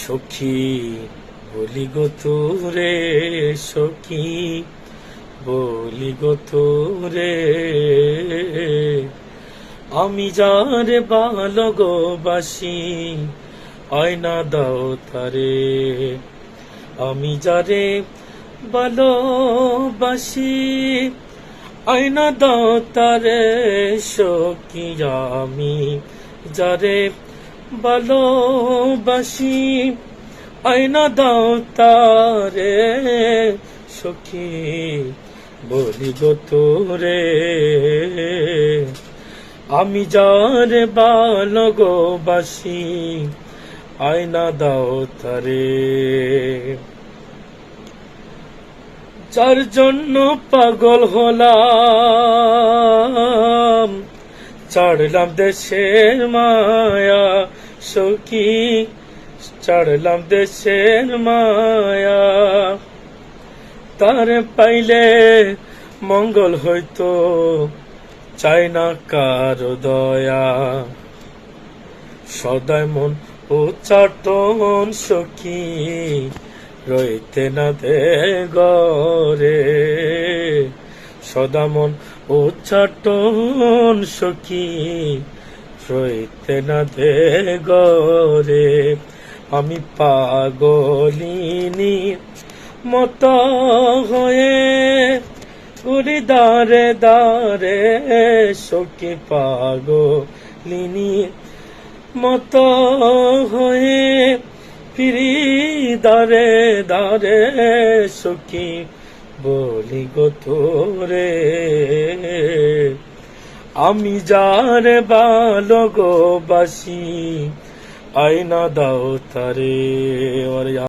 সখী বলি গো তোরে, সখী বলি গো তোরে, আমি যারে ভালোবাসি আয়না দাও তারে। আমি যারে ভালোবাসি আয়না দাও তারে, সখী আমি যারে ভালোবাসি আয়না দাও তারে, সখী বলি গো তোরে। আমি যারে ভালোবাসি আয়না দাও তারে। যার জন্য পাগল হলাম, ছাড়লাম দেশের মায়া, সখী ছাড়লাম দেশের মায়া। তার পাইলে মঙ্গল হইতো, চাই না কারো দয়া। সদাই মন উচ্চাটন সখী, রইতে না দে গরে। সদা মন উচ্চাটন সখী, রইতে না দে গরে। আমি পাগলিনী মত হয়ে ঘুরি দারে দারে, সখী পাগলিনী মত হয়ে ফিরি দারে দারে, সখী বলি গো তোরে। আমি যারে ভালোবাসি আয়না দাও তারে।